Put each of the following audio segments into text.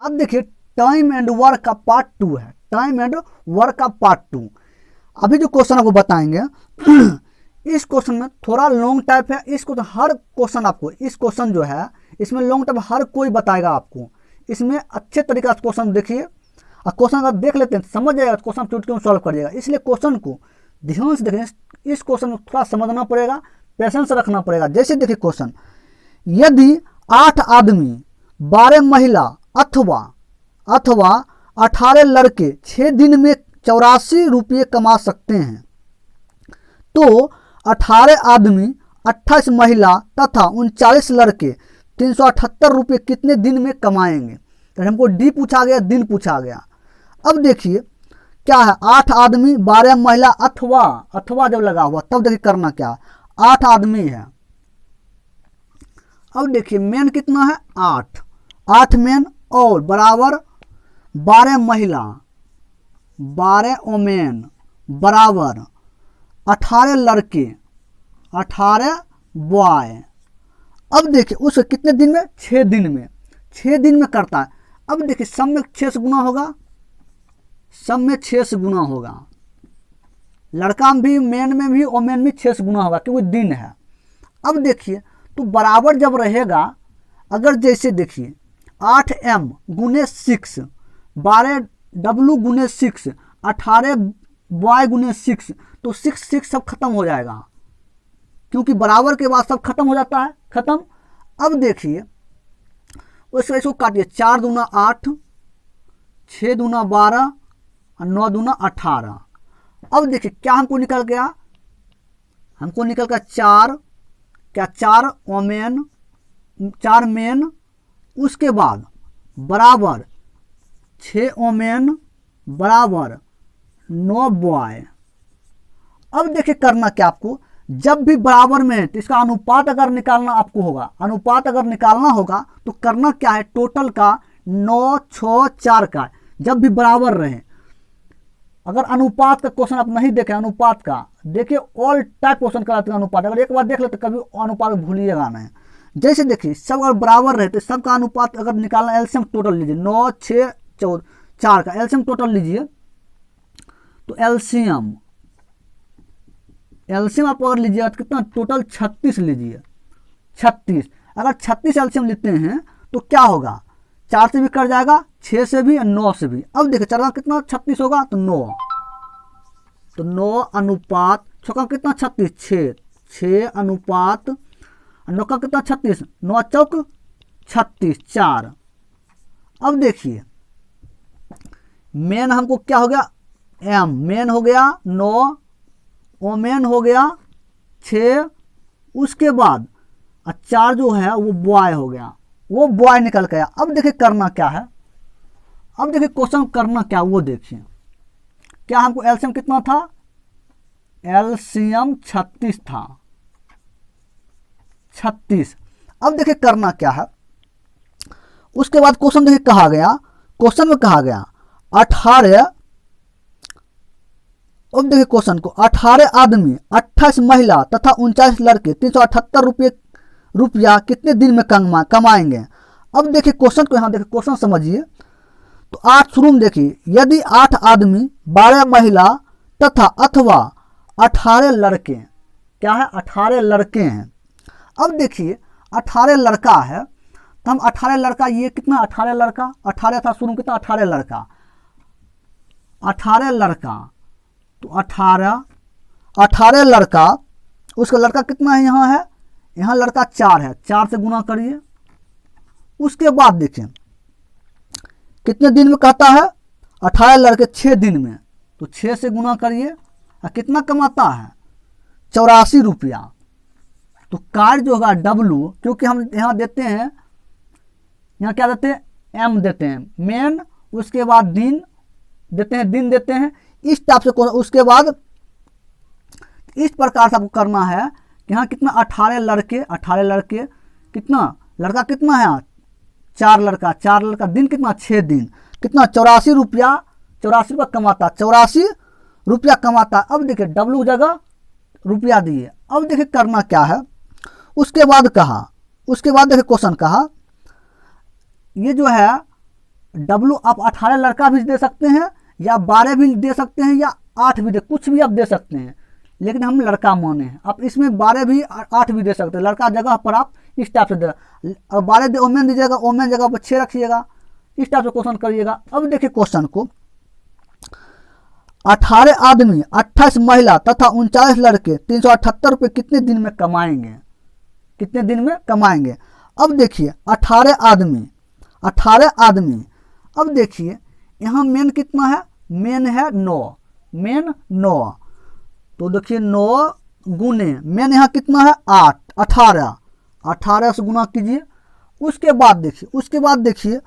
अब देखिए time and work का पार्ट 2 है, टाइम एंड वर्क का पार्ट 2। अभी जो क्वेश्चन आपको बताएंगे इस क्वेश्चन में थोड़ा लॉन्ग टाइप है। इस क्वेश्चन हर क्वेश्चन आपको, इस क्वेश्चन जो है इसमें लॉन्ग टाइप हर कोई बताएगा आपको। इसमें अच्छे तरीके से क्वेश्चन देखिए, और क्वेश्चन अगर देख लेते हैं समझ जाएगा, क्वेश्चन चुटकी में सॉल्व करिएगा। इसलिए क्वेश्चन को ध्यान से देखें, इस क्वेश्चन में थोड़ा समझना पड़ेगा, पेशेंस रखना पड़ेगा। जैसे देखिए क्वेश्चन, यदि 8 आदमी 12 महिला अथवा 18 लड़के 6 दिन में 84 रुपये कमा सकते हैं, तो 18 आदमी 28 महिला तथा 39 लड़के 378 रुपये कितने दिन में कमाएंगे। तो हमको डी पूछा गया, दिन पूछा गया। अब देखिए क्या है, 8 आदमी 12 महिला अथवा जब लगा हुआ तब देखिए करना क्या, 8 आदमी है। अब देखिए मेन कितना है 8 मेन और बराबर 12 महिला 12 ओमेन बराबर 18 लड़के 18 बॉय। अब देखिए उसके कितने दिन में, 6 दिन में, 6 दिन में करता है। अब देखिए सब में 6 से गुना होगा, सब में 6 से गुना होगा, लड़का में भी मेन में भी ओमेन में 6 से गुना होगा क्योंकि दिन है। अब देखिए तो बराबर जब रहेगा, अगर जैसे देखिए 8m गुने 6, 12w गुने 6, 18 बॉय गुने 6, तो 6 सब खत्म हो जाएगा क्योंकि बराबर के बाद सब खत्म हो जाता है, खत्म। अब देखिए उसको काटिए, 4 दूना 8, 6 दूना 12 और 9 दूना 18। अब देखिए क्या हमको निकल गया, हमको निकल गया 4, क्या 4 ओमेन 4 मेन, उसके बाद बराबर 6 ओमेन बराबर 9 बॉय। अब देखिए करना क्या आपको, जब भी बराबर में है तो इसका अनुपात अगर निकालना आपको होगा, अनुपात अगर निकालना होगा तो करना क्या है, टोटल का 9 6 4 का जब भी बराबर रहे। अगर अनुपात का क्वेश्चन आप नहीं देखें, अनुपात का देखिए ऑल टाइप क्वेश्चन कराते हैं अनुपात, अगर एक बार देख लेते कभी अनुपात भूलिएगा नहीं। जैसे देखिए सब अगर बराबर रहे तो सबका अनुपात अगर निकालना, एलसीएम टोटल लीजिए 9 6 4 का एलसीएम टोटल लीजिए, तो एलसीएम आप अगर लीजिएगा तो कितना, टोटल 36 लीजिए, 36। अगर 36 एलसीएम लेते हैं तो क्या होगा, 4 से भी कट जाएगा, 6 से भी और 9 से भी। अब देखिए 4 का कितना 36 होगा तो 9, तो 9 अनुपात 6 का कितना 36, 6 अनुपात 9 का कितना 36, 9 चौक 36 4। अब देखिए मेन हमको क्या हो गया, एम मेन हो गया 9, ओमेन हो गया 6, उसके बाद 4 जो है वो बॉय हो गया, वो बॉय निकल गया। अब देखिए करना क्या है, अब देखिए क्वेश्चन करना क्या वो देखिए, क्या हमको एलसीएम कितना था, एलसीएम 36 था, 36। अब देखिए करना क्या है, उसके बाद क्वेश्चन देखिए कहा गया, क्वेश्चन में कहा गया 18, अब देखिए क्वेश्चन को, 18 आदमी 28 महिला तथा 39 लड़के 378 रुपया कितने दिन में कमाएंगे। अब देखिए क्वेश्चन को, यहाँ देखिए क्वेश्चन समझिए। तो 8 शुरू में देखिए, यदि 8 आदमी 12 महिला तथा अथवा 18 लड़के, क्या है 18 लड़के हैं। अब देखिए 18 लड़का है तो हम 18 लड़का, ये कितना 18 लड़का, 18 था शुरू में कितना 18 लड़का, 18 लड़का तो 18 लड़का, उसका लड़का कितना है, यहाँ है, यहाँ लड़का 4 है, 4 से गुना करिए। उसके बाद देखिए कितने दिन में कहता है, 18 लड़के 6 दिन में, तो 6 से गुना करिए और कितना कमाता है 84 रुपया। तो कार्ड जो होगा डब्लू, क्योंकि हम यहाँ देते हैं, यहाँ क्या देते हैं एम देते हैं मेन, उसके बाद दिन देते हैं, दिन देते हैं, इस टाइप से। उसके बाद इस प्रकार से आपको करना है कि यहाँ कितना 18 लड़के कितना, लड़का कितना है 4 लड़का दिन कितना 6 दिन, कितना 84 रुपया कमाता, 84 रुपया कमाता। अब देखिए डब्लू जगह रुपया दिए। अब देखिए करना क्या है, उसके बाद देखिए क्वेश्चन कहा, ये जो है W आप 18 लड़का भी दे सकते हैं, या 12 भी दे सकते हैं, या 8 भी दे, कुछ भी आप दे सकते हैं, लेकिन हम लड़का माने हैं। आप इसमें 12 भी 8 भी दे सकते हैं, लड़का जगह पर आप इस टाइप से दे, और 12 दे ओमेन दीजिएगा, ओमेन जगह पर 6 रखिएगा, इस टाइप से क्वेश्चन करिएगा। अब देखिए क्वेश्चन को, 18 आदमी 28 महिला तथा 39 लड़के 378 रुपये कितने दिन में कमाएंगे, कितने दिन में कमाएंगे। अब देखिए 18 आदमी, 18 आदमी, अब देखिए यहाँ मेन कितना है, मेन है 9, मेन 9, तो देखिए 9 गुने मेन यहाँ कितना है 8, 18, 18 से गुना कीजिए। उसके बाद देखिए, उसके बाद देखिए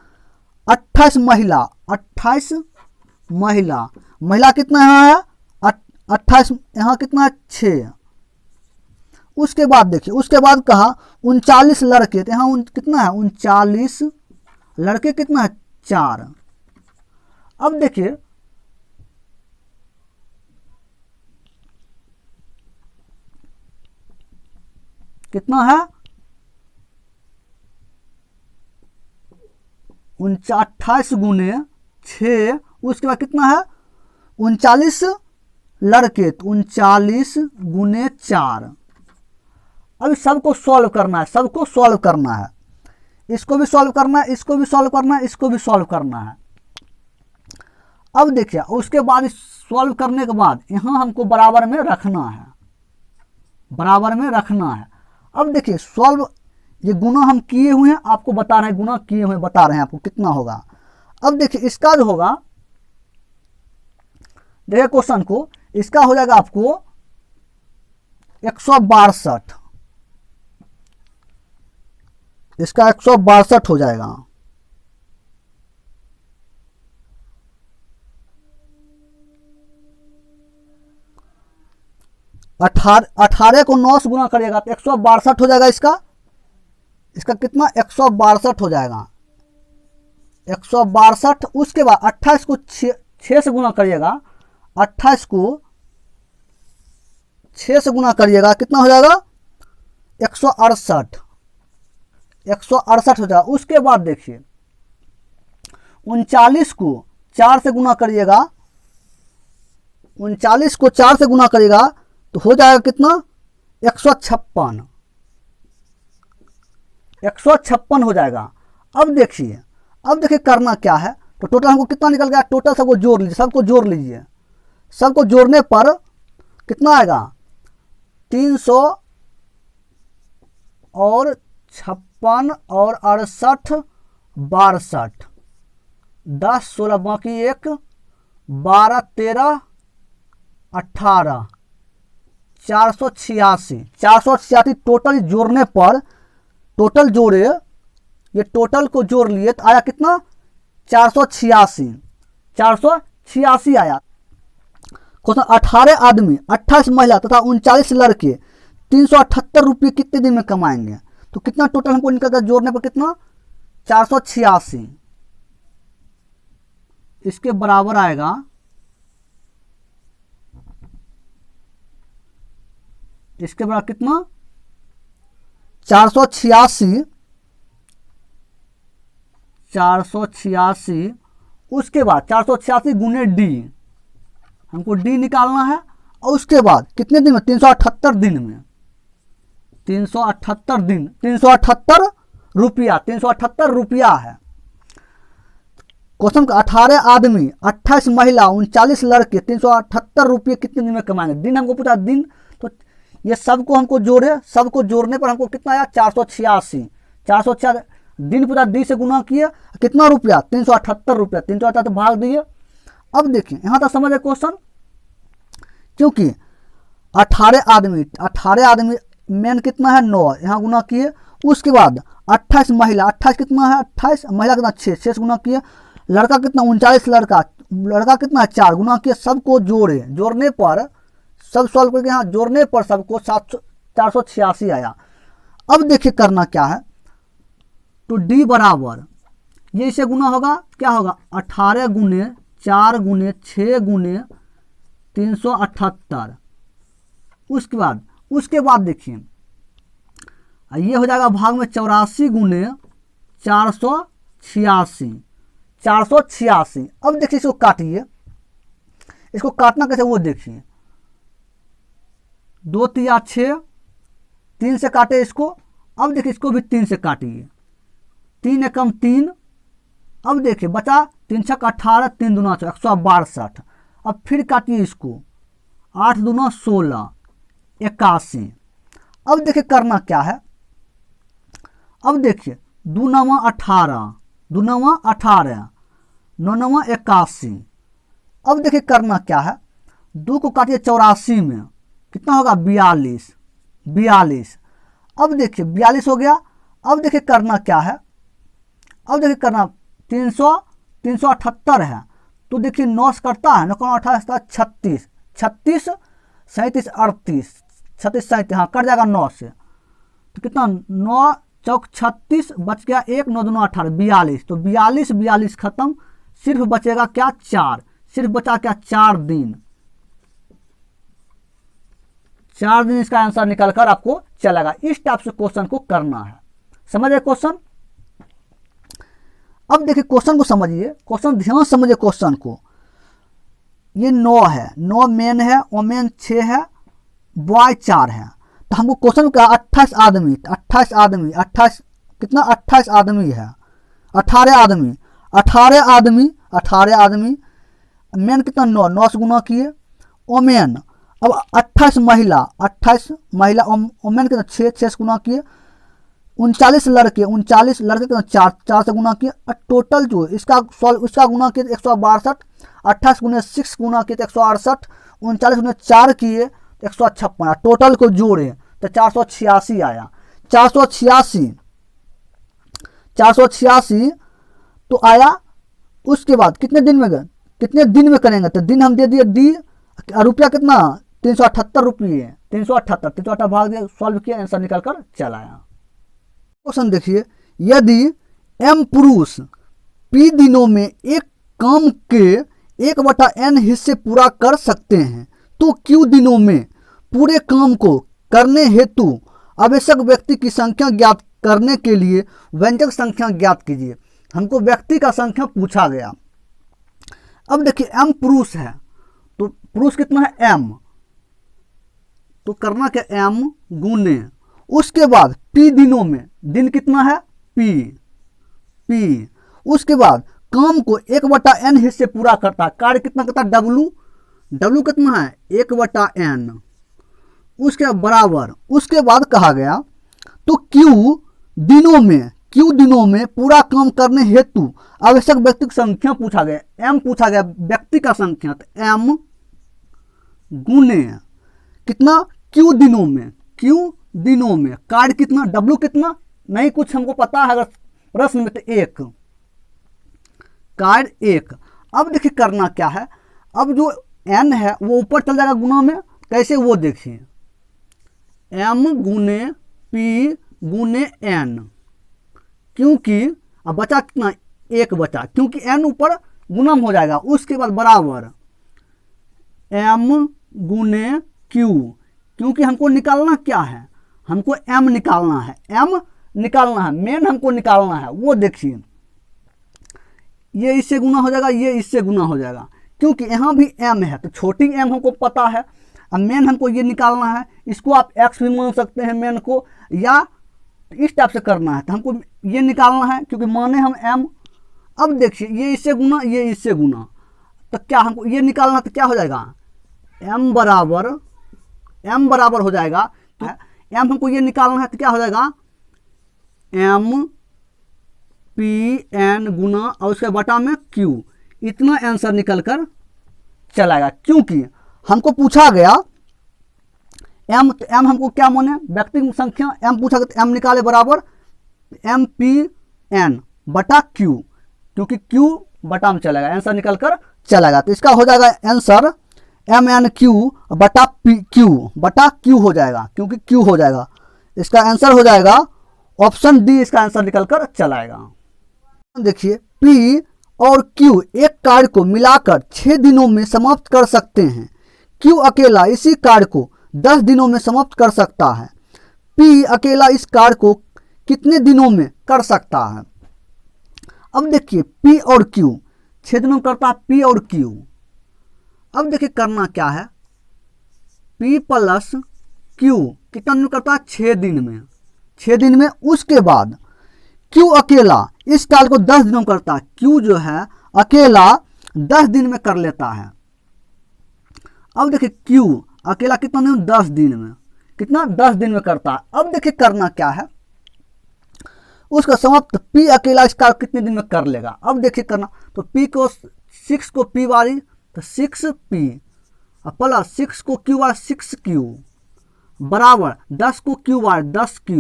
28 महिला, 28 महिला, महिला कितना है 28, यहाँ कितना है 6। उसके बाद देखिए, उसके बाद कहा 39 लड़के, तो यहाँ कितना है 39 लड़के, कितना है 4। अब देखिए कितना है 28 गुने 6, उसके बाद कितना है 39 लड़के, तो 39 गुने 4। अभी सबको सॉल्व करना है, सबको सॉल्व करना है, इसको भी सॉल्व करना है, इसको भी सॉल्व करना है, इसको भी सॉल्व करना है। अब देखिए उसके बाद सॉल्व करने के बाद यहाँ हमको बराबर में रखना है, बराबर में रखना है। अब देखिए सॉल्व, ये गुना हम किए हुए हैं, आपको बता रहे हैं, गुना किए हुए बता रहे हैं आपको कितना होगा। अब देखिए इसका जो होगा, देखिए क्वेश्चन को, इसका हो जाएगा आपको 162, इसका 162 हो जाएगा। 18 को 9 से गुना करिएगा तो 162 हो जाएगा। इसका कितना 162 हो जाएगा, 162। उसके बाद 28 को 6 से गुना करिएगा, 28 को 6 से गुना करिएगा, कितना हो जाएगा 168, 168 हो जाएगा। उसके बाद देखिए 39 को 4 से गुना करिएगा, 39 को 4 से गुना करिएगा तो हो जाएगा कितना 156, 156 हो जाएगा। अब देखिए करना क्या है, तो टोटल हमको कितना निकल गया, टोटल सबको जोड़ लीजिए, सबको जोड़ लीजिए, सबको जोड़ने पर कितना आएगा 300 और 56 और 68 62, 10 16 बाकी 1 12 13 18 486 टोटल जोड़ने पर, टोटल जोड़े, ये टोटल को जोड़ लिए तो आया कितना 486 आया। क्वेश्चन 18 आदमी 28 महिला तथा 39 लड़के 378 रुपये कितने दिन में कमाएंगे, तो कितना टोटल हमको निकल गया जोड़ने पर कितना 486, इसके बराबर आएगा, इसके बराबर कितना 486। उसके बाद 486 गुने डी, हमको डी निकालना है। और उसके बाद कितने दिन में 378 दिन में, 378 दिन, 378 रुपया, 378 रुपया है। क्वेश्चन का 18 आदमी 28 महिला 39 लड़के 378 रुपये कितने दिन में कमाएंगे। दिन हमको पूछा दिन, तो ये सबको हमको जोड़े, सबको जोड़ने पर हमको कितना आया 486 दिन पूरा डी से गुना किए, कितना रुपया 378 रुपया, 378 भाग दिए। अब देखिए यहाँ तक समझ क्वेश्चन, क्योंकि 18 आदमी मेन कितना है 9, यहाँ गुना किए। उसके बाद 28 महिला, 28 कितना है 28 महिला कितना 6 से गुना किए। लड़का कितना 39 लड़का कितना है 4 गुना किए। सबको जोड़े, जोड़ने पर सब सॉल्व करके यहाँ जोड़ने पर सबको 486 आया। अब देखिए करना क्या है, तो डी बराबर ये इसे गुना होगा, क्या होगा 18 गुने 4 गुने 6 गुने 378। उसके बाद देखिए ये हो जाएगा भाग में 84 गुने 486, 486। अब देखिए इसको काटिए, इसको काटना कैसे वो देखिए। 2 तिया 6, 3 से काटे इसको। अब देखिए इसको भी 3 से काटिए, 3 एकम 3। अब देखिए बचा 3 छक 18, 3 दूना 162। अब फिर काटिए इसको, 8 दूना 16, 81। अब देखिए करना क्या है, अब देखिए 2 नवा 18, 2 नवा 18, 9 नवा 81। अब देखिए करना क्या है, 2 को काटिए 84 में, कितना होगा 42, 42। अब देखिए 42 हो गया। अब देखिए करना क्या है, अब देखिए करना 378 है, तो देखिए 9 से करता है, 9 18 36, 36 37 38, 36 37, हाँ कट जाएगा 9 से, तो कितना 9 चौक 36, बच गया 1, 9 दूना 18, 42। तो 42 42 खत्म, सिर्फ बचेगा क्या 4, सिर्फ बचा क्या 4 दिन। 4 दिन इसका आंसर निकल कर आपको चलेगा। इस टाइप से क्वेश्चन को करना है, समझे क्वेश्चन। अब देखिए क्वेश्चन को समझिए, क्वेश्चन ध्यान समझिए क्वेश्चन को। ये 9 है, 9 मेन है, वोमेन 6 है, बॉय 4 है। तो हमको क्वेश्चन का 28 आदमी, 28 आदमी, 28 कितना 28 आदमी है, 18 आदमी, 18 आदमी, 18 आदमी। मेन कितना 9, 9 से गुना किए। वोमेन अब 28 महिला, 28 महिला, वोमेन कितना 6, 6 से गुना किए। 39 लड़के, 39 लड़के कितना 4, 4 से गुना किए। और टोटल जो इसका गुना किए 162, 28 गुने 6 गुना किए तो 168, 39 गुने 4 किए 156। टोटल को जोड़े तो 486 आया। 486 तो आया। उसके बाद कितने दिन में गए, कितने दिन में करेंगे, तो दिन हम दे दिए दी, रुपया कितना 378 रुपये, 378 भाग दिया, सॉल्व किया, आंसर निकल कर चल आया। क्वेश्चन देखिए, यदि m पुरुष p दिनों में एक काम के 1/n हिस्से पूरा कर सकते हैं, तो q दिनों में पूरे काम को करने हेतु आवश्यक व्यक्ति की संख्या ज्ञात करने के लिए व्यंजक संख्या ज्ञात कीजिए। हमको व्यक्ति का संख्या पूछा गया। अब देखिए m पुरुष है, तो पुरुष कितना है m, तो करना क्या m गुने, उसके बाद p दिनों में, दिन कितना है p, उसके बाद काम को 1/n हिस्से पूरा करता है, कार्य कितना करता है w कितना है 1/n, उसके बराबर। उसके बाद कहा गया तो q दिनों में पूरा काम करने हेतु आवश्यक व्यक्ति की संख्या पूछा गया। m पूछा गया व्यक्ति का संख्या, तो m गुने कितना q दिनों में, कार्य कितना w कितना नहीं कुछ हमको पता है अगर प्रश्न में, तो 1, कार्य 1। अब देखिए करना क्या है, अब जो n है वो ऊपर चल जाएगा गुना में, कैसे वो देखिए, m गुने p गुने n, क्योंकि अब बचा कितना 1 बचा, क्योंकि n ऊपर गुना हो जाएगा। उसके बाद बराबर m गुने q, क्योंकि हमको निकालना क्या है, हमको m निकालना है, मेन हमको निकालना है। वो देखिए ये इससे गुना हो जाएगा, ये इससे गुना हो जाएगा, क्योंकि यहाँ भी m है, तो छोटी m हमको पता है। अब मेन हमको ये निकालना है, इसको आप x भी मान सकते हैं मेन को, या इस टाइप से करना है, तो हमको ये निकालना है क्योंकि माने हम m। अब देखिए ये इससे गुना, ये इससे गुना, तो क्या हमको ये निकालना, तो क्या हो जाएगा m बराबर हो जाएगा, तो m हमको ये निकालना है, तो क्या हो जाएगा m p n गुना और उसके बटा में q, इतना आंसर निकल कर चलाएगा। क्योंकि हमको पूछा गया m, तो m हमको क्या माने व्यक्ति की संख्या, m पूछा गया तो m निकाले बराबर m p n बटा q, क्योंकि q बटा में चलेगा, आंसर निकल कर चलेगा। तो इसका हो जाएगा आंसर m n q बटा q हो जाएगा, क्योंकि q हो जाएगा। इसका आंसर हो जाएगा ऑप्शन डी, इसका आंसर निकल कर चलाएगा। देखिए p और q एक कार्य को मिलाकर 6 दिनों में समाप्त कर सकते हैं, q अकेला इसी कार्य को 10 दिनों में समाप्त कर सकता है, p अकेला इस कार्य को कितने दिनों में कर सकता है। अब देखिए P और Q, 6 दिनों में करता है P और Q। अब देखिए करना क्या है, P प्लस Q कितना दिन में करता है, 6 दिन में, 6 दिन में। उसके बाद Q अकेला इस कार्य को 10 दिनों में करता है, Q जो है अकेला 10 दिन में कर लेता है। अब देखिए Q अकेला कितना दिन में, 10 दिन में, कितना 10 दिन में करता है। अब देखिए करना क्या है, उसका समाप्त P अकेला इस कार्य कितने दिन में कर लेगा। अब देखिए करना, तो P को 6 को P वाली तो 6P प्लस 6 को Q वाली 6Q बराबर 10 को Q वाली 10Q।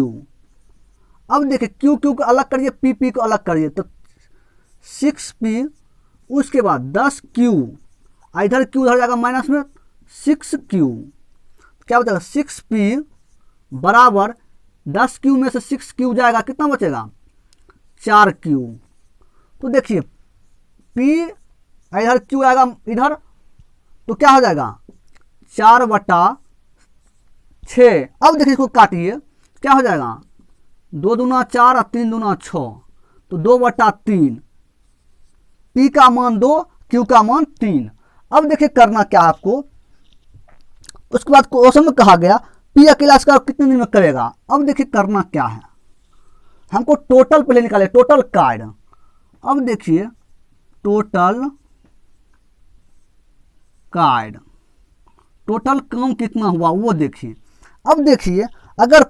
अब देखिए Q Q को अलग करिए, P P को अलग करिए, तो 6P उसके बाद 10Q, इधर Q उधर जाएगा माइनस में 6Q, क्या बचेगा 6P बराबर 10Q में से 6Q जाएगा, कितना बचेगा 4Q। तो देखिए P इधर Q आएगा इधर, तो क्या हो जाएगा 4/6। अब देखिए इसको काटिए, क्या हो जाएगा 2 दूना 4 और 3 दूना 6, तो 2/3। P का मान 2, Q का मान 3। अब देखिए करना क्या है आपको, उसके बाद क्वेश्चन में कहा गया P अकेला इसका कितने दिन में करेगा। अब देखिए करना क्या है, हमको टोटल पहले निकाले, टोटल कार्य। अब देखिए टोटल कार्य, टोटल काम कितना हुआ वो देखिए। अब देखिए अगर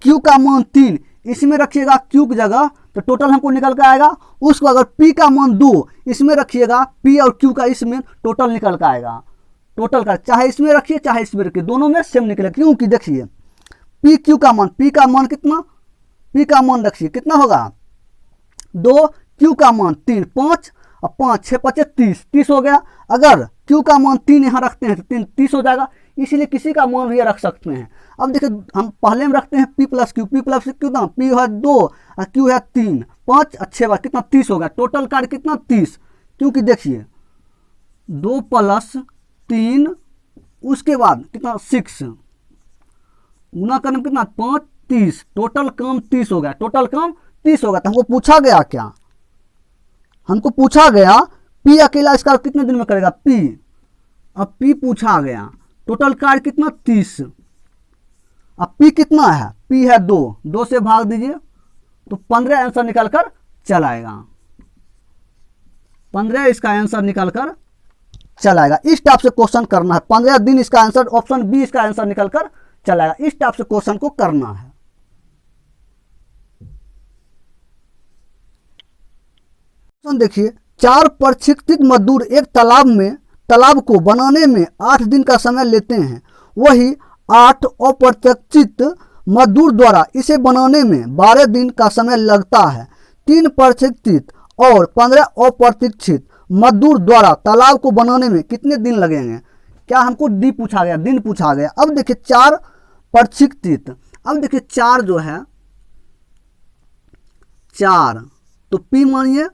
Q का मान 3 इसमें रखिएगा Q की जगह, तो टोटल हमको निकल कर आएगा। उसको अगर P का मान 2 इसमें रखिएगा, P और Q का इसमें टोटल निकल कर आएगा। टोटल का चाहे इसमें रखिए चाहे इसमें रखिए, दोनों में सेम निकलेगा। क्योंकि देखिए P Q का मान, P का मान कितना, P का मान रखिए कितना होगा 2, Q का मान 3, 5 और 5 6 5 30, 30 हो गया। अगर Q का मान 3 यहाँ रखते हैं तो 3 30 हो जाएगा, इसलिए किसी का मान भी रख सकते हैं। अब देखिए हम पहले में रखते हैं P plus Q, P plus Q कितना, P है 2 और Q है 3, 5 और 6 बार कितना 30 हो गया। टोटल कार्य कितना 30, क्योंकि देखिए 2 प्लस 3 उसके बाद कितना 6 गुना करने में कितना 5 30, टोटल काम 30 हो गया, टोटल काम 30 हो गया। तो हमको पूछा गया क्या, हमको पूछा गया P अकेला इसका कितने दिन में करेगा P। अब P पूछा गया, टोटल कार्य कितना 30, अब P कितना है, P है 2, 2 से भाग दीजिए तो 15 आंसर निकल कर चल आएगा, 15 इसका आंसर निकल कर चल आएगा। इस टाइप से क्वेश्चन करना है, 15 दिन इसका आंसर, ऑप्शन बी इसका आंसर निकल कर चल आएगा। इस टाइप से क्वेश्चन को करना है। देखिए 4 प्रशिक्षित मजदूर एक तालाब को बनाने में 8 दिन का समय लेते हैं, वही 8 अप्रशिक्षित मजदूर द्वारा इसे बनाने में 12 दिन का समय लगता है। 3 प्रशिक्षित और 15 अप्रशिक्षित मजदूर द्वारा तालाब को बनाने में कितने दिन लगेंगे। क्या हमको डी पूछा गया, दिन पूछा गया। अब देखिए 4 प्रशिक्षित, अब देखिए 4 जो है 4 तो P मानिए,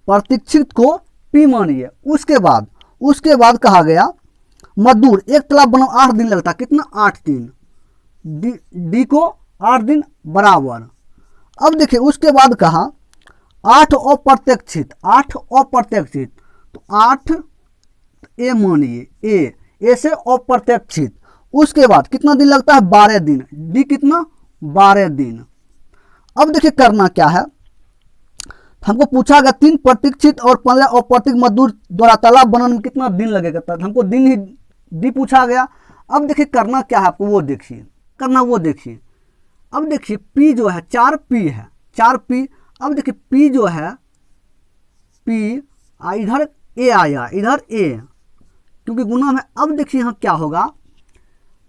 प्रशिक्षित को P मानिए। उसके बाद कहा गया मजदूर एक तालाब बना 8 दिन लगता, कितना 8 दिन, डी को 8 दिन बराबर। अब देखिए उसके बाद कहा 8 अप्रशिक्षित, 8 अप्रशिक्षित तो 8 ए मानिए, ए से अप्रशिक्षित। उसके बाद कितना दिन लगता है 12 दिन, डी कितना 12 दिन। अब देखिए करना क्या है, हमको पूछा गया 3 प्रशिक्षित और 15 अप्रशिक्षित मजदूर द्वारा तालाब बनाने में कितना दिन लगेगा, तो हमको दिन ही डी पूछा गया। अब देखिए करना क्या है आपको वो देखिए, करना वो देखिए। अब देखिए P जो है 4P है, 4P। अब देखिए P जो है P इधर A आया, इधर A क्योंकि गुना में। अब देखिए यहाँ क्या होगा,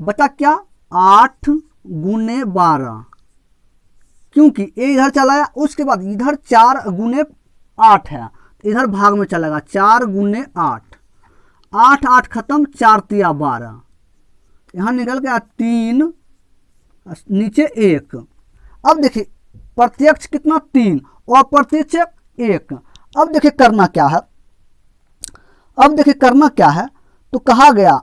बचा क्या 8 गुने 12, क्योंकि A इधर चला आया। उसके बाद इधर 4 गुने 8 है, इधर भाग में चलेगा 4 गुने 8, 8 8 खत्म, 4 तिया 12, यहाँ निकल गया 3 नीचे 1। अब देखिए प्रत्यक्ष कितना 3 और प्रत्यक्ष 1। अब देखिए करना क्या है, अब देखिए करना क्या है, तो कहा गया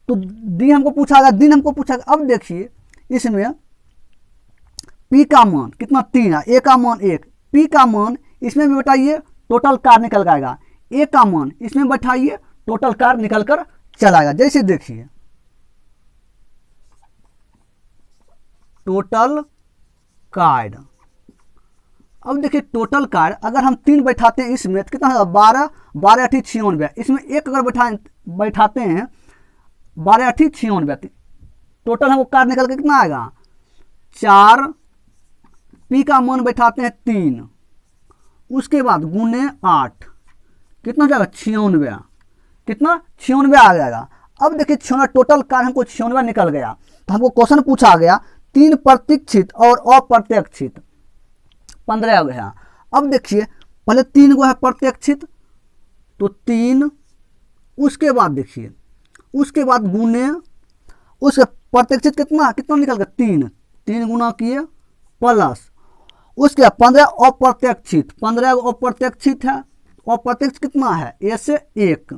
तो डी हमको पूछा गया, दिन हमको पूछा गया। अब देखिए इसमें P का मान कितना 3 है, A का मान 1, P का मान इसमें भी बैठाइए टोटल कार्य निकल के आएगा। ए का मान इसमें बैठाइए टोटल कार्य निकल कर चला आएगा। जैसे देखिए टोटल कार्य, अब देखिए टोटल कार्य अगर हम 3 बैठाते हैं इसमें तो कितना होगा 12, 12 8 96, इसमें एक अगर बैठाते हैं 12 8 96, टोटल हमको कार्य निकल के कितना आएगा 4, पी का मान बैठाते हैं 3, उसके बाद गुने 8 कितना हो जाएगा 96, कितना 96 आ जाएगा। अब देखिए 96 टोटल कार्य हमको 96 निकल गया। तो हमको क्वेश्चन पूछा गया 3 प्रतीक्षित और अप्रत्याशित 15 गो है। अब देखिए पहले 3 गो है प्रत्याशित तो 3, उसके बाद देखिए उसके बाद गुने, उसके प्रत्याशित कितना कितना निकल गया 3, 3 गुना किए प्लस उसके बाद 15 अप्रत्याशित, 15 अप्रत्याशित है, अप्रत्यक्ष कितना है ए से 1,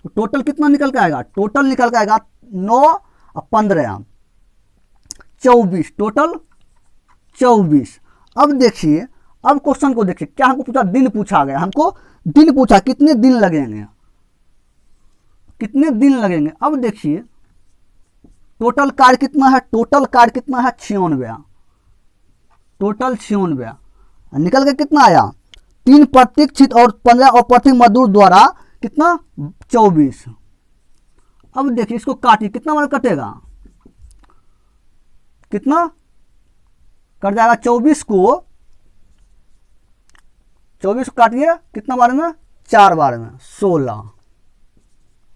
तो टोटल कितना निकल के आएगा, टोटल निकल के आएगा 9 और 15 24, टोटल 24। अब देखिए अब क्वेश्चन को देखिए क्या हमको पूछा, दिन पूछा गया, हमको दिन पूछा कितने दिन लगेंगे, कितने दिन लगेंगे। अब देखिए टोटल कार्य कितना है, टोटल कार्य कितना है 96, टोटल 96 निकल के कितना आया 3 प्रतीक्षित और 15 अप्रत्यक्ष मजदूर द्वारा कितना 24। अब देखिए इसको काटिए कितना बार कटेगा, कितना कट जाएगा 24 को काटिए कितना बार में 4 बार में 16,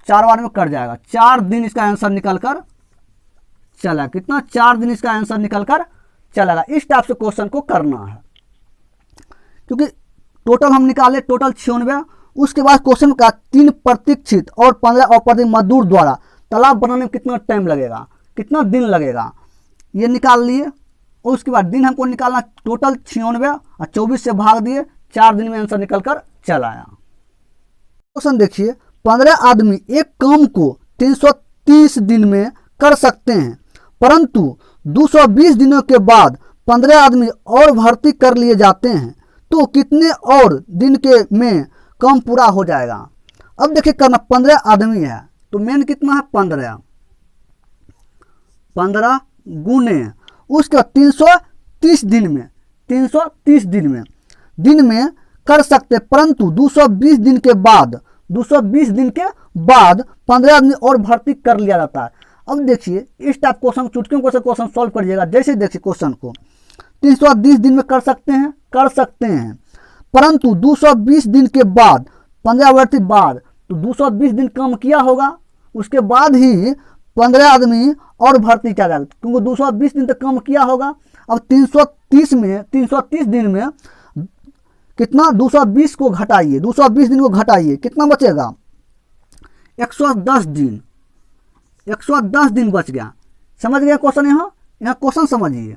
4 बार में कट जाएगा। 4 दिन इसका आंसर निकल कर चला, कितना 4 दिन इसका आंसर निकल कर चलेगा। इस टाइप से क्वेश्चन को करना है, क्योंकि टोटल हम निकाले टोटल 96, उसके बाद क्वेश्चन का 3 प्रतीक्षित और 15 अप्रत्यक्ष मजदूर द्वारा तालाब बनाने में कितना टाइम लगेगा, कितना दिन लगेगा, ये निकाल लिए। और उसके बाद दिन हमको निकालना टोटल 96 और 24 से भाग दिए, 4 दिन में आंसर निकल कर चला आया। क्वेश्चन देखिए 15 आदमी एक काम को 330 दिन में कर सकते हैं, परंतु 220 दिनों के बाद 15 आदमी और भर्ती कर लिए जाते हैं, तो कितने और दिन के में काम पूरा हो जाएगा। अब देखिए करना 15 आदमी है तो मेन कितना है 15, 15 गुने उसके 330 दिन में, 330 दिन में कर सकते, परंतु 220 दिन के बाद 220 दिन के बाद 15 आदमी और भर्ती कर लिया जाता है। अब देखिए इस टाइप क्वेश्चन चुटकियों को से क्वेश्चन सॉल्व करिएगा। जैसे देखिए क्वेश्चन को 320 दिन में कर सकते हैं, परंतु 220 दिन के बाद 15 भर्ती बाद, तो 220 दिन काम किया होगा उसके बाद ही 15 आदमी और भर्ती किया जाएगा, क्योंकि 220 दिन तक काम किया होगा। अब 330 दिन में कितना 220 को घटाइए, 220 दिन को घटाइए कितना बचेगा 110 दिन, 110 दिन बच गया। समझ गया क्वेश्चन, यहाँ क्वेश्चन समझिए,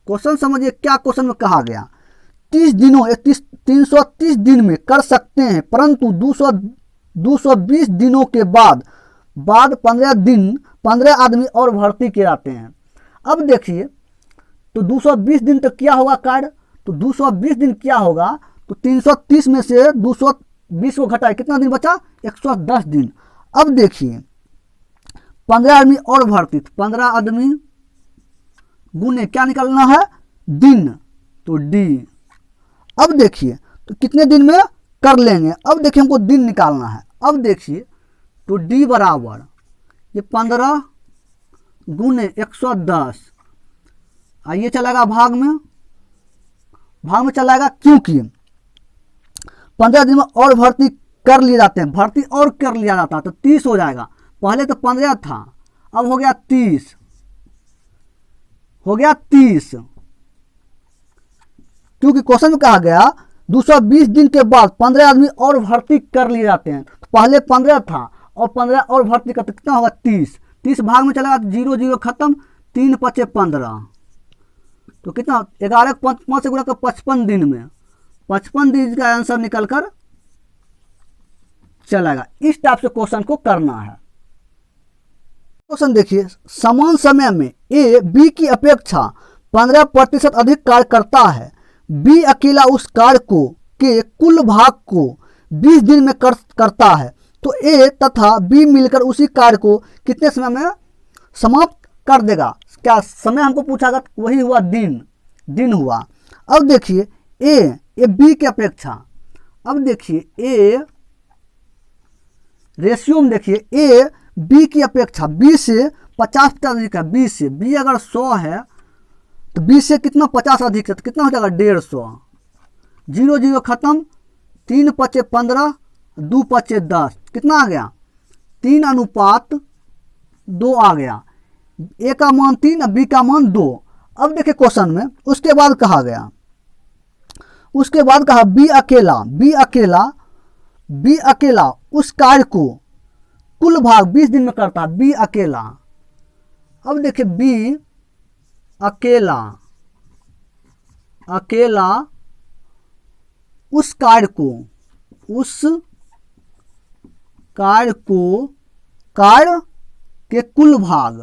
क्वेश्चन समझिए क्या क्वेश्चन में कहा गया 330 दिन में कर सकते हैं, परंतु 220 दिनों के बाद 15 आदमी और भर्ती किए जाते हैं। अब देखिए तो 220 दिन तक क्या होगा कार्य, तो 220 दिन क्या होगा, तो 330 में से 220 को घटाए कितना दिन बचा 110 दिन। अब देखिए 15 आदमी और भर्ती, 15 आदमी गुने क्या निकालना है दिन, तो डी। अब देखिए तो कितने दिन में कर लेंगे, अब देखिए हमको दिन निकालना है। अब देखिए तो डी बराबर ये 15 गुने 110, आइए चलेगा भाग में चलाएगा, क्योंकि 15 दिन में और भर्ती कर लिए जाते हैं, भर्ती और कर लिया जाता है तो 30 हो जाएगा। पहले तो 15 था, अब हो गया 30, क्योंकि क्वेश्चन में कहा गया 220 दिन के बाद 15 आदमी और भर्ती कर लिए जाते हैं। तो पहले 15 था और 15 और भर्ती का तो कितना होगा 30 भाग में चलेगा, 0 0 खत्म, 3 5 15, तो कितना 11 5 से गुणा कर 55 दिन में, 55 दिन का आंसर निकल कर चलेगा। इस टाइप से क्वेश्चन को करना है। क्वेश्चन देखिए समान समय में ए बी की अपेक्षा 15% अधिक कार्य करता है, बी अकेला उस कार्य को के कुल भाग को 20 दिन में करता है तो ए तथा बी मिलकर उसी कार्य को कितने समय में समाप्त कर देगा। क्या समय हमको पूछा गया, वही हुआ दिन हुआ। अब देखिए ए बी की अपेक्षा, अब देखिए ए रेशियो में देखिए ए बी की अपेक्षा बी से 50 अधिक है। बी से बी अगर 100 है तो बी से कितना 50 अधिक है तो कितना हो जाएगा 150। 0 0 खत्म, 3 पचे 15, 2 पचे 10, कितना आ गया 3:2 आ गया। ए का मान 3 बी का मान 2। अब देखिए क्वेश्चन में उसके बाद कहा बी अकेला उस कार्य को कुल भाग 20 दिन में करता है। बी अकेला, अब देखिए बी अकेला उस कार्य के कुल भाग।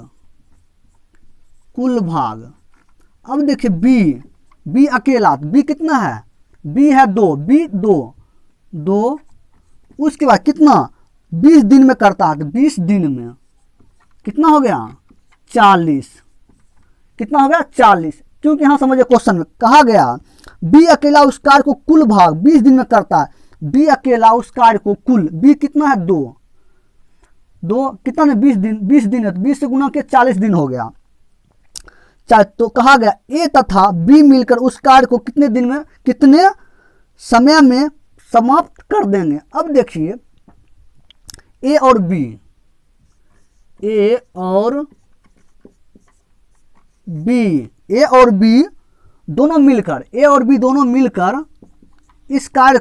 अब देखिए बी अकेला, बी कितना है, बी है 2, बी 2, उसके बाद कितना 20 दिन में करता है तो 20 दिन में कितना हो गया 40, कितना हो गया 40। क्योंकि यहाँ समझिए क्वेश्चन में कहा गया बी अकेला उस कार्य को कुल भाग 20 दिन में करता है। बी अकेला उस कार्य को कुल, बी कितना है 2 कितना है 20 दिन है तो 20 से गुना के 40 दिन हो गया। तो कहा गया ए तथा बी मिलकर उस कार्य को कितने दिन में कितने समय में समाप्त कर देंगे। अब देखिए ए और बी दोनों मिलकर इस कार्य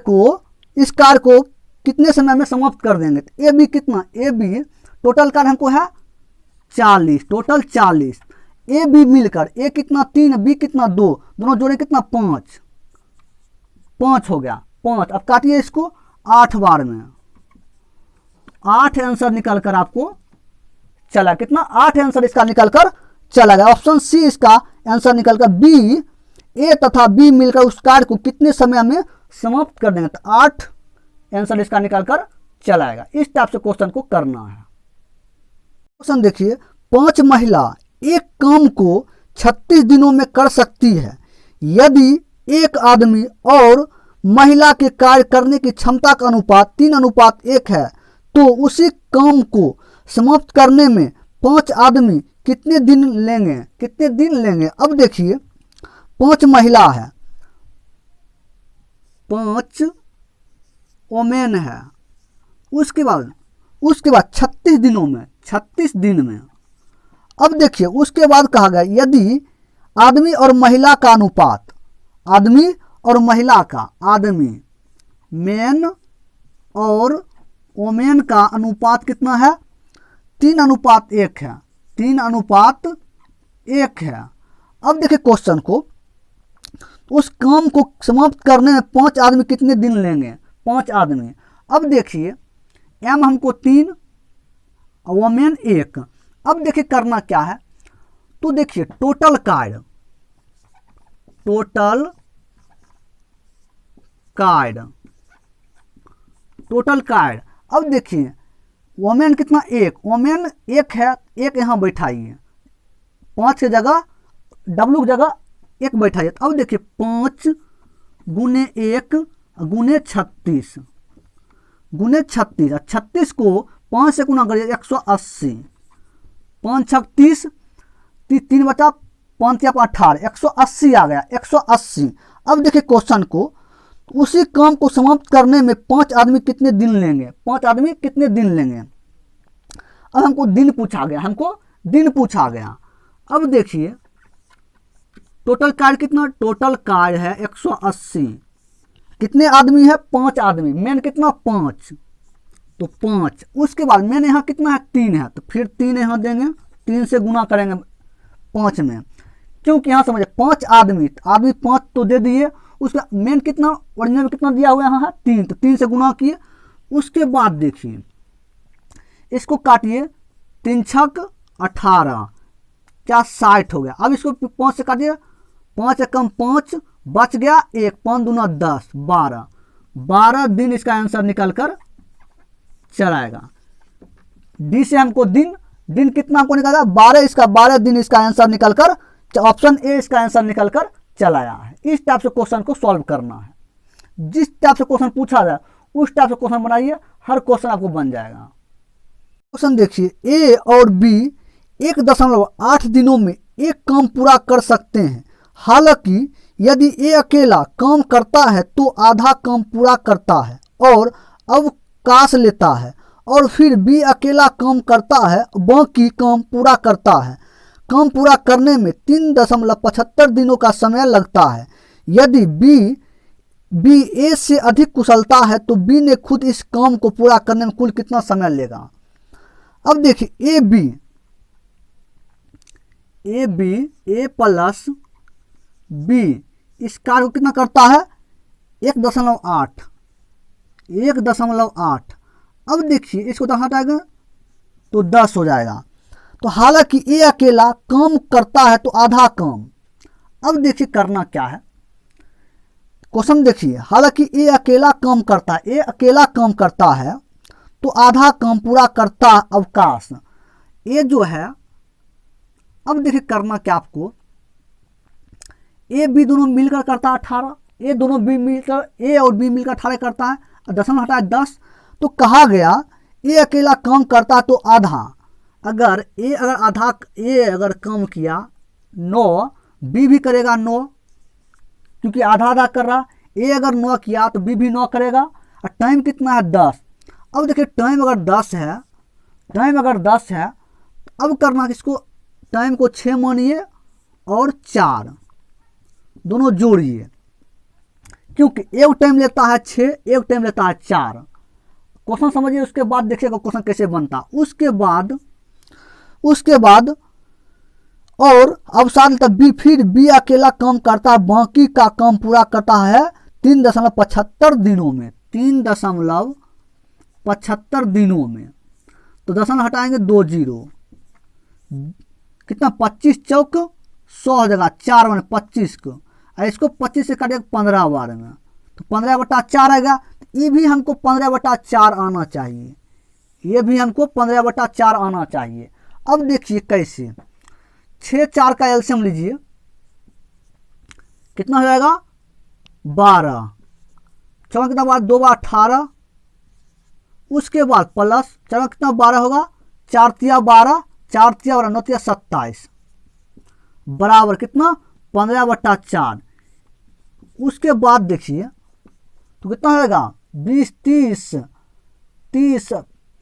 को कितने समय में समाप्त कर देंगे। तो ए बी टोटल कार्य हमको है 40, टोटल 40। ए बी मिलकर ए कितना 3, बी कितना 2, दोनों जोड़े कितना 5 हो गया 5। अब काटिए इसको 8 बार में, 8 आंसर निकल कर आपको चला, कितना 8 आंसर इसका निकल कर चला गया। ऑप्शन सी इसका आंसर निकल कर बी ए तथा बी मिलकर उस कार्य को कितने समय में समाप्त कर देंगे तो 8 आंसर इसका निकल कर चला आएगा। इस टाइप से क्वेश्चन को करना है। क्वेश्चन देखिए 5 महिला एक काम को 36 दिनों में कर सकती है। यदि एक आदमी और महिला के कार्य करने की क्षमता का अनुपात 3:1 है तो उसी काम को समाप्त करने में 5 आदमी कितने दिन लेंगे। अब देखिए 5 महिला है, 5 वोमेन है, उसके बाद 36 दिन में। अब देखिए उसके बाद कहा गया यदि आदमी और महिला का अनुपात, मेन और वोमेन का अनुपात कितना है 3:1 है, 3:1 है। अब देखिए क्वेश्चन को, उस काम को समाप्त करने में 5 आदमी कितने दिन लेंगे, 5 आदमी। अब देखिए एम हमको 3, वोमेन 1। अब देखिए करना क्या है, तो देखिए टोटल कार्य, अब देखिए वोमेन कितना 1, वोमेन 1 है, 1 यहाँ बैठाइए, 5 की जगह W की जगह 1 बैठाइए। अब देखिए 5 गुने 1 गुने 36, 36 को 5 से गुना करिए 180, 5 6 30, 3 बचा 5 या 18, 180 आ गया 180। अब देखिए क्वेश्चन को, उसी काम को समाप्त करने में 5 आदमी कितने दिन लेंगे, 5 आदमी कितने दिन लेंगे। अब हमको दिन पूछा गया, अब देखिए टोटल कार्य कितना, टोटल कार्य है 180। कितने आदमी है 5 आदमी, मेन कितना 5 तो 5। उसके बाद मेन यहाँ कितना है 3 है तो फिर 3 यहाँ देंगे, 3 से गुना करेंगे 5 में, क्योंकि यहाँ समझे 5 आदमी 5 तो दे दिए। उसका मेन कितना ओरिजिनल में कितना दिया हुआ यहाँ है 3, तो 3 से गुना किए। उसके बाद देखिए इसको काटिए, 3 छक 18 क्या 60 हो गया। अब इसको 5 से काटिए, 5 कम 5 बच गया 1, 5 दूना 10 12, 12 दिन इसका आंसर निकल कर चला आएगा। डी से हमको दिन कितना हमको निकाला 12, इसका 12 दिन इसका आंसर निकल कर, ऑप्शन ए इसका आंसर निकल कर चला आया है। इस टाइप से क्वेश्चन को सॉल्व करना है। जिस टाइप से क्वेश्चन पूछा जाए उस टाइप से क्वेश्चन बनाइए, हर क्वेश्चन आपको बन जाएगा। क्वेश्चन देखिए, ए और बी 1.8 दिनों में एक काम पूरा कर सकते हैं। हालांकि यदि ए अकेला काम करता है तो आधा काम पूरा करता है और अवकाश लेता है, और फिर बी अकेला काम करता है, बाकी काम पूरा करता है। काम पूरा करने में 3.75 दिनों का समय लगता है। यदि बी ए से अधिक कुशलता है तो बी ने खुद इस काम को पूरा करने में कुल कितना समय लेगा। अब देखिए ए प्लस बी इस कार्य को कितना करता है 1.8। अब देखिए इसको 10 हटाएगा तो 10 हो जाएगा। तो हालांकि ए अकेला काम करता है तो आधा काम। अब देखिए करना क्या है, क्वेश्चन देखिए, हालांकि ए अकेला काम करता है तो आधा काम पूरा करता अवकाश। ए जो है, अब देखिए करना क्या आपको, ए बी दोनों मिलकर करता है 18, ए और बी मिलकर 18 करता है, 10 हटाए 10। तो कहा गया ए अकेला काम करता तो आधा, अगर काम किया 9, बी भी करेगा 9, क्योंकि आधा आधा कर रहा। ए अगर 9 किया तो बी भी 9 करेगा, और टाइम कितना है 10। अब देखिए टाइम अगर 10 है, अब करना किसको, टाइम को 6 मानिए और 4 दोनों जोड़िए, क्योंकि एक टाइम लेता है 6, एक टाइम लेता है 4। क्वेश्चन समझिए, उसके बाद देखिएगा क्वेश्चन कैसे बनता। उसके बाद और अवसाद लेता बी, फिर बी अकेला काम करता है, बाकी का काम पूरा करता है 3.75 दिनों में। 3.75 दिनों में, तो 10 हटाएंगे 2 0, कितना 25 चौक 100 हो जाएगा, 4 में 25 को, और इसको 25 से काटेगा 15 बार में, तो 15/4 आएगा। ये भी हमको 15/4 आना चाहिए, ये भी हमको 15/4 आना चाहिए। अब देखिए कैसे, 6 4 का एलसीएम लीजिए, कितना हो जाएगा 12, चलो कितना बार 2 बार 18, उसके बाद प्लस, चलो कितना 12 होगा, 4 तिया 12, 4 तिया 12, 9 तिया 27, बराबर कितना 15/4। उसके बाद देखिए तो कितना होगा 20 30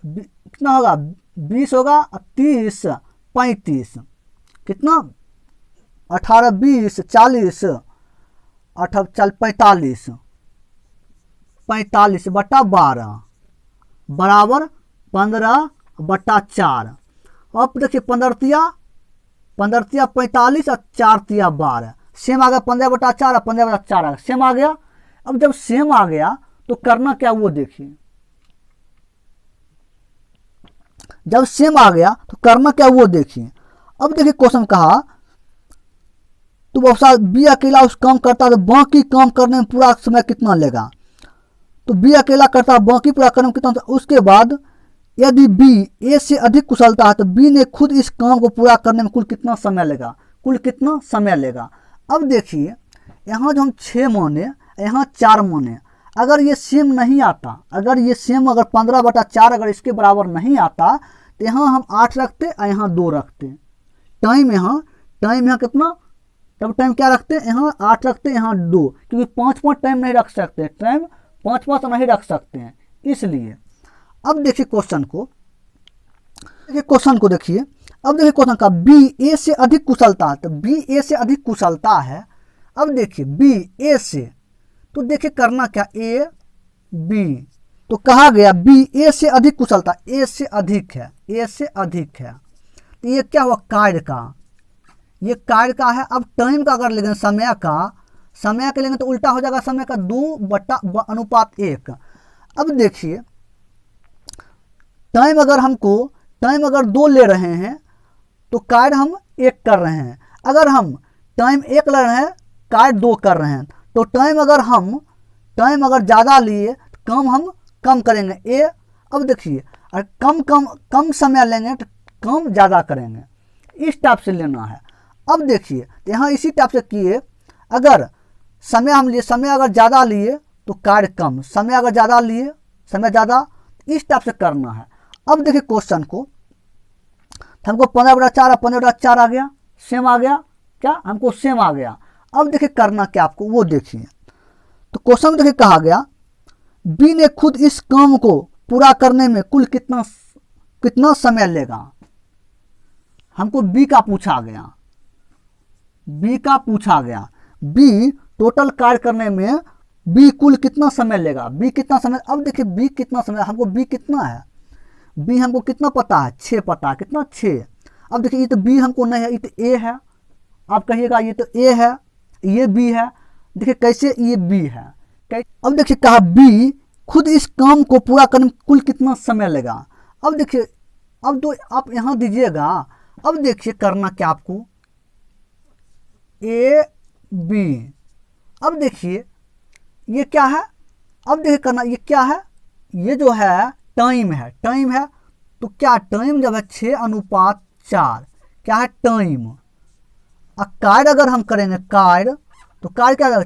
कितना होगा 20 होगा, 30 35, कितना 18 20 40 45/12 बराबर 15/4। अब देखिए 15 तिया 45 और 4 तिया 12, सेम आ गया 15/4 और 15/4 आ गया, सेम आ गया। अब जब सेम आ गया तो करना क्या वो देखिए, जब सेम आ गया तो करना क्या वो देखिए। अब देखिए क्वेश्चन कहा तो बी अकेला उस काम करता है तो बाकी काम करने में पूरा समय कितना लेगा, तो बी अकेला करता है बाकी पूरा करने में कितना। उसके बाद यदि बी ए से अधिक कुशलता है तो बी ने खुद इस काम को पूरा करने में कुल कितना समय लेगा। अब देखिए यहाँ जो हम 6 माने, यहाँ 4 माने, अगर ये सेम नहीं आता, अगर 15/4 अगर इसके बराबर नहीं आता तो यहाँ हम 8 रखते और यहाँ 2 रखते। टाइम यहाँ कितना, तब टाइम क्या रखते हैं, यहाँ 8 रखते हैं, यहाँ 2, क्योंकि 5 टाइम नहीं रख सकते, टाइम 5 नहीं रख सकते हैं, इसलिए। अब देखिए क्वेश्चन को देखिए, अब देखिए क्वेश्चन का बी ए से अधिक कुशलता है, तो बी ए से अधिक कुशलता है। अब देखिए बी ए से, तो देखिए करना क्या, ए बी, तो कहा गया बी ए से अधिक कुशलता, ए से अधिक है, तो ये क्या हुआ कार्य का है। अब टाइम का अगर लेंगे, समय का लेंगे तो उल्टा हो जाएगा, समय का 2/1। अब देखिए टाइम अगर 2 ले रहे हैं तो कार्य हम 1 कर रहे हैं, अगर हम टाइम 1 ले रहे हैं कार्य 2 कर रहे हैं, तो टाइम अगर हम टाइम अगर ज़्यादा लिए तो काम हम कम करेंगे ए। अब देखिए अगर कम समय लेंगे तो काम ज़्यादा करेंगे, इस टाइप से लेना है। अब देखिए तो यहाँ इसी टाइप से किए, अगर समय हम लिए, समय अगर ज़्यादा लिए तो कार्य कम, समय अगर ज़्यादा लिए समय ज़्यादा, इस टाइप से करना है। अब देखिए क्वेश्चन को, हमको 15/4 और 15/4 आ गया, सेम आ गया, क्या हमको सेम आ गया। अब देखिए करना क्या आपको वो देखिए। तो क्वेश्चन में देखिए कहा गया बी ने खुद इस काम को पूरा करने में कुल कितना समय लेगा। हमको बी का पूछा गया, बी का पूछा गया, बी टोटल कार्य करने में बी कुल कितना समय लेगा, बी कितना समय। अब देखिए बी कितना समय, हमको बी कितना है, बी हमको कितना पता है, 6 पता है, कितना 6। अब देखिए ये तो बी हमको नहीं है, ये तो ए है। आप कहिएगा ये तो ए है, ये बी है, देखिए कैसे ये बी है। अब देखिए कहा बी खुद इस काम को पूरा करने में कुल कितना समय लेगा। अब देखिए, अब तो आप यहाँ दीजिएगा। अब देखिए करना क्या आपको, ए बी। अब देखिए ये क्या है, अब देखिए करना ये क्या है, ये जो है टाइम है, टाइम है तो क्या टाइम जब है 6:4, क्या है टाइम। और कार्य अगर हम करेंगे कार्य, तो कार्य क्या है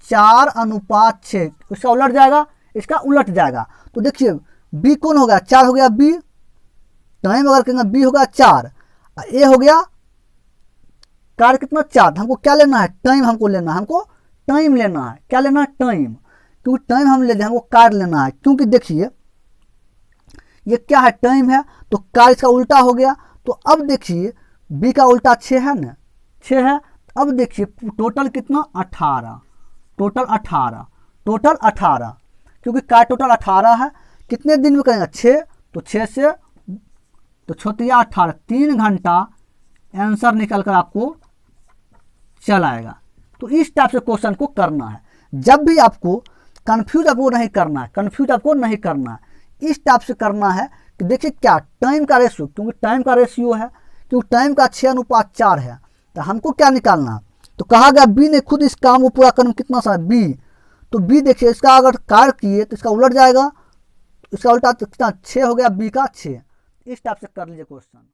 4:6, इसका उलट जाएगा, इसका उलट जाएगा। तो देखिए बी कौन हो गया, 4 हो गया बी, टाइम अगर करेंगे बी हो गया 4, ए हो गया कार्य कितना 4। हमको क्या लेना है, टाइम हमको लेना है, हमको टाइम लेना है, क्या लेना है टाइम, क्योंकि टाइम हम ले लें, हमको कार्य लेना है। क्योंकि देखिए ये क्या है टाइम है तो कार्य इसका उल्टा हो गया। तो अब देखिए बी का उल्टा 6 है ना, 6 है। अब देखिए टोटल कितना 18, टोटल 18, क्योंकि कार्य टोटल 18 है। कितने दिन में करेंगे 6, तो 6 से तो 18, 3 घंटा आंसर निकल कर आपको चल आएगा। तो इस टाइप से क्वेश्चन को करना है। जब भी आपको कंफ्यूज आपको नहीं करना है, कंफ्यूज आपको नहीं करना है, इस टाइप से करना है कि देखिए क्या टाइम का रेशियो, क्योंकि टाइम का रेशियो है, क्योंकि टाइम का 6:4 है, तो हमको क्या निकालना। तो कहा गया बी ने खुद इस काम को पूरा करने में कितना समय, बी। तो बी देखिए इसका अगर कार्य किए तो इसका उलट जाएगा, इसका उल्टा तो कितना 6 हो गया, बी का 6। इस टाइप से कर लीजिए क्वेश्चन।